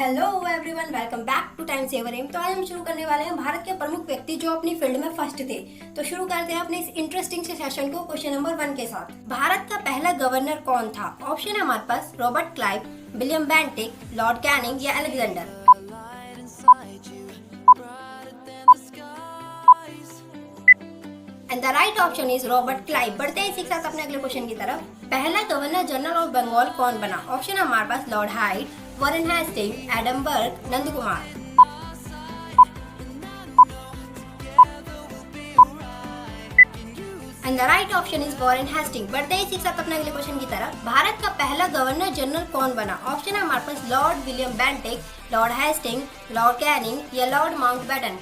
Hello everyone, welcome back to time saver M. तो आज हम शुरू करने वाले हैं भारत के प्रमुख व्यक्ति जो अपनी फील्ड में फर्स्ट थे। तो शुरू करते हैं अपने इस इंटरेस्टिंग से सेशन को क्वेश्चन नंबर 1 के साथ। भारत का पहला गवर्नर कौन था? ऑप्शन है हमारे पास Robert Clive, William Bentinck, Lord Canning या Alexander. And the right option is Robert Clive. बढ़ते हैं इसी के साथ अपने अगले क्वेश्चन की तरफ। पहला गवर्नर जनरल ऑफ बंगाल कौन बना? ऑप्शन है हमारे पास Lord Hyde, Warren Hasting, Adam Burg, Nand Kumar. And the right option is Warren Hasting. बढ़ते हैं इसी के साथ अपने अगले क्वेश्चन की तरफ। भारत का पहला गवर्नर जनरल कौन बना? ऑप्शन है हमारे पास Lord William Bentinck, Lord Hasting, Lord Canning या Lord Mountbatten.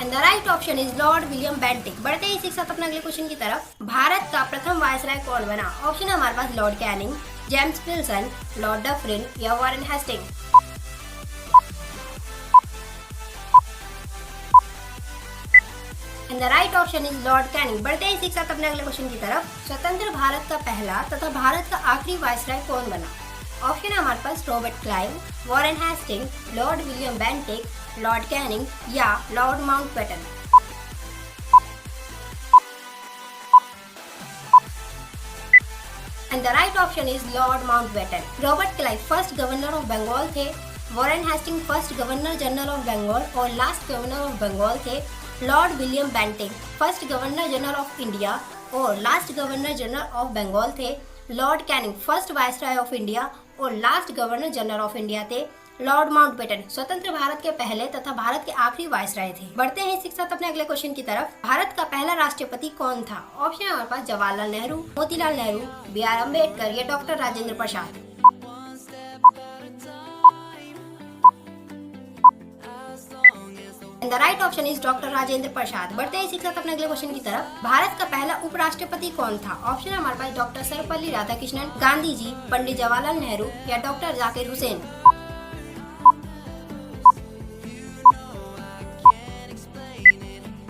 And the right option is Lord William Bentinck. बढ़ते हैं इसी के साथ अपने अगले क्वेश्चन की तरफ। भारत का प्रथम वायसराय कौन बना? ऑप्शन है हमारे पास Lord Canning, James Wilson, Lord Dufferin या Warren Hasting. And the right option is Lord Canning. बढ़ते हैं इसी के साथ अपने अगले क्वेश्चन की तरफ। स्वतंत्र भारत का पहला तथा भारत का आखिरी वायसराय कौन बना? ऑप्शन है हमारे पास Robert Clive, Warren Hasting, Lord William Bentinck, Lord Canning या Lord Mountbatten. And the right option is Lord Mountbatten. Robert Clive first governor of Bengal थे, Warren Hasting first governor general of Bengal और last governor of Bengal थे। Lord William Bentinck first governor general of India और last governor general of Bengal थे। Lord Canning first viceroy of India और last governor general of India थे। Lord Mountbatten स्वतंत्र भारत के पहले तथा भारत के आखिरी वायसराय थे। बढ़ते हैं इसी के साथ अपने अगले क्वेश्चन की तरफ। भारत का पहला राष्ट्रपति कौन था? ऑप्शन है हमारे पास जवाहरलाल नेहरू, मोतीलाल नेहरू, B.R. अम्बेडकर या doctor Rajendra Prasad. And the right option is doctor Rajendra Prasad. बढ़ते हैं इसी के साथ अपने अगले क्वेश्चन की तरफ। भारत का पहला उपराष्ट्रपति कौन था? ऑप्शन है हमारे पास डॉक्टर सर्वपल्ली राधाकृष्णन, गांधी जी, पंडित जवाहरलाल नेहरू या doctor Zakir Hussain.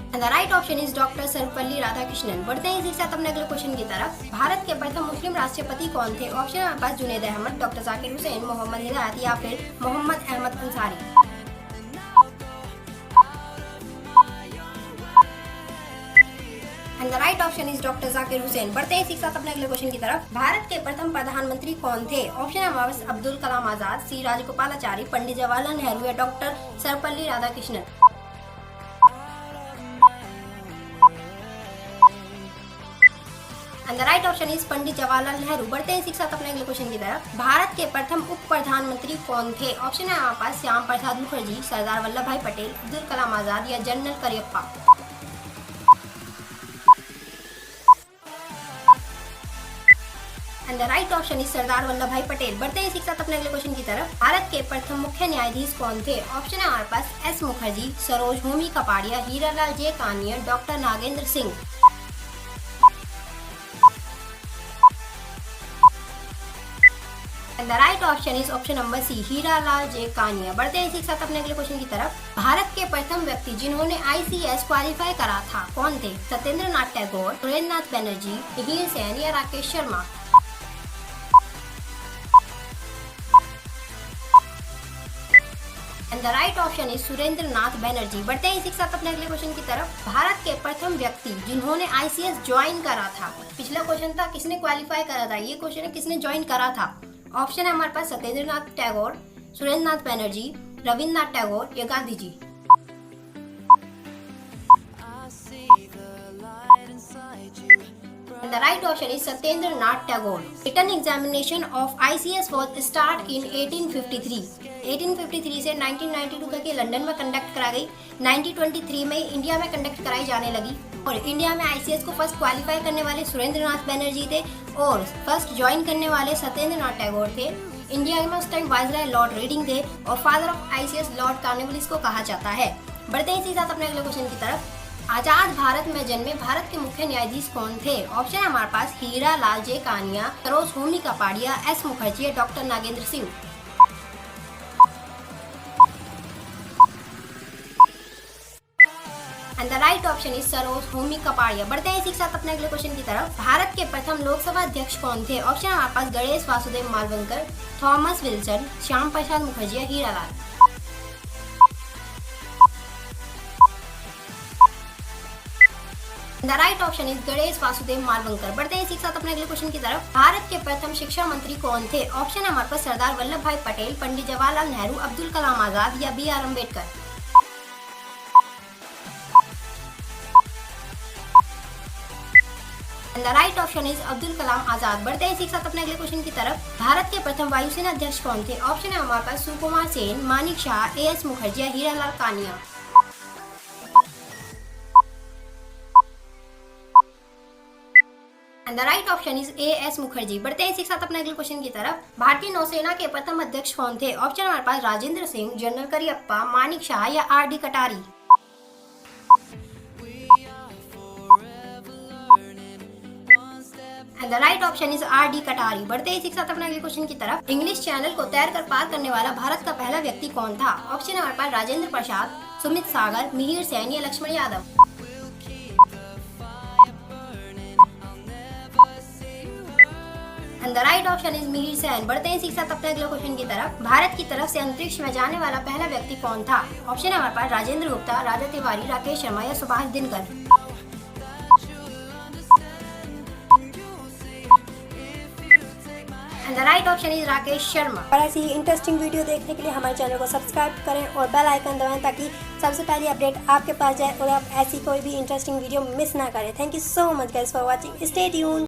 And the right option is doctor Sarvepalli Radhakrishnan. बढ़ते हैं इसी के साथ अपने अगले क्वेश्चन की तरफ। भारत के प्रथम मुस्लिम राष्ट्रपति कौन थे? ऑप्शन है हमारे पास जुनैद अहमद, डॉक्टर जाकिर हुसैन, मोहम्मद हिदायत या फिर Mohammad Ahmed Ansari. And the right option is doctor Zakir Hussain. बढ़ते हैं इसी के साथ अपने अगले क्वेश्चन की तरफ। भारत के प्रथम प्रधानमंत्री कौन थे? ऑप्शन है हमारे पास अब्दुल कलाम आजाद, सी राजगोपालाचारी, पंडित जवाहरलाल नेहरू या doctor Sarvepalli Radhakrishnan. And the right option is Pandit Jawaharlal Nehru. बढ़ते हैं इसी के साथ अपने अगले क्वेश्चन की तरफ। भारत के प्रथम उप प्रधानमंत्री कौन थे? ऑप्शन है हमारे पास श्याम प्रसाद मुखर्जी, सरदार वल्लभ भाई पटेल, अब्दुल कलाम आजाद या general Cariappa. And the right option is Sardar Vallabh Bhai Patel. बढ़ते हैं इसी के साथ अपने अगले क्वेश्चन की तरफ। भारत के प्रथम मुख्य न्यायाधीश कौन थे? ऑप्शन है हमारे पास S Mukherjee, Saroj Homi Kapadia, Hiralal J Kania, doctor Nagendra Singh. And the right option is option number C, Hiralal J Kania. बढ़ते हैं इसी के साथ अपने अगले क्वेश्चन की तरफ। भारत के प्रथम व्यक्ति जिन्होंने ICS क्वालिफाई करा था कौन थे? सत्येंद्र नाथ टैगोर, सुरेंद्र नाथ बनर्जी, हीर सेन या Rakesh Sharma. And the right option is Surendra Nath Banerjee. बढ़ते हैं इसी के साथ अपने अगले क्वेश्चन की तरफ। भारत के प्रथम व्यक्ति जिन्होंने ICS ज्वाइन करा था। पिछला क्वेश्चन था किसने क्वालिफाई करा था, ये क्वेश्चन है किसने ज्वाइन करा था। ऑप्शन है हमारे पास सत्येंद्र नाथ टैगोर, सुरेंद्र नाथ बनर्जी, रविन्द्रनाथ टैगोर या Gandhi ji. And the right option is Satyendra Nath Tagore. Written examination of ICS was start in 1853. 1853 से 1992 तक ये लंदन में कंडक्ट करा गई। 1923 में इंडिया में कंडक्ट कराई जाने लगी और इंडिया में ICS को फर्स्ट क्वालिफाई करने वाले सुरेंद्र नाथ बनर्जी थे और फर्स्ट ज्वाइन करने वाले सत्येंद्र नाथ टैगोर थे। इंडिया में उस टाइम वाइसराय लॉर्ड रीडिंग थे और father of ICS Lord Cornwallis को कहा जाता है। बढ़ते हैं इसी साथ अपने अगले क्वेश्चन की तरफ। आजाद भारत में जन्मे भारत के मुख्य न्यायाधीश कौन थे? ऑप्शन है हमारे पास हीरालाल जे कानिया, सरोज होमी कपाड़िया, एस मुखर्जी या doctor Nagendra Singh. And and the right option is Saroj Homi Kapadia. बढ़ते हैं इसी के साथ अपने अगले क्वेश्चन की तरफ। भारत के प्रथम लोकसभा अध्यक्ष कौन थे? ऑप्शन है हमारे पास गणेश वासुदेव मालवंकर, थॉमस विल्सन, श्याम प्रसाद मुखर्जी या Hiralal. The right option is Ganesh Vasudev Mavalankar. बढ़ते हैं इसी के साथ अपने अगले क्वेश्चन की तरफ। भारत के प्रथम शिक्षा मंत्री कौन थे? ऑप्शन है हमारे पास सरदार वल्लभ भाई पटेल, पंडित जवाहरलाल नेहरू, अब्दुल कलाम आजाद या B R Ambedkar. The right option is Abdul Kalam Azad. बढ़ते हैं इसी के साथ अपने अगले क्वेश्चन की तरफ। भारत के प्रथम वायुसेना अध्यक्ष कौन थे? ऑप्शन है हमारे पास सुकुमार सेन, मानिक शाह, ए एस मुखर्जी या Hiralal Kania. The right option is A S Mukherjee. बढ़ते हैं इसी के साथ अपने अगले क्वेश्चन की तरफ। भारतीय नौसेना के प्रथम अध्यक्ष कौन थे? ऑप्शन हमारे पास राजेंद्र सिंह, जनरल करियप्पा, मानिक शाह या आर डी कटारी। The right option is R D कटारी। बढ़ते हैं इसी के साथ अपने अगले क्वेश्चन की तरफ। इंग्लिश चैनल को तैर कर पार करने वाला भारत का पहला व्यक्ति कौन था? ऑप्शन हमारे पास राजेंद्र प्रसाद, सुमित सागर, मिहिर सैन या Lakshman Yadav. The right option is Mihir Sen. बढ़ते हैं इसी के साथ अपने अगले क्वेश्चन की तरफ। भारत की तरफ से अंतरिक्ष में जाने वाला पहला व्यक्ति कौन था? ऑप्शन है हमारे पास राजेंद्र गुप्ता, राजा तिवारी, राकेश शर्मा या Subhash Dinkar. The right option is Rakesh Sharma. और ऐसी ही इंटरेस्टिंग वीडियो देखने के लिए हमारे चैनल को सब्सक्राइब करें और बेल आइकन दबाएं ताकि सबसे पहले अपडेट आपके पास जाए और आप ऐसी कोई भी इंटरेस्टिंग वीडियो मिस ना करें। Thank you so much guys for watching. Stay tuned.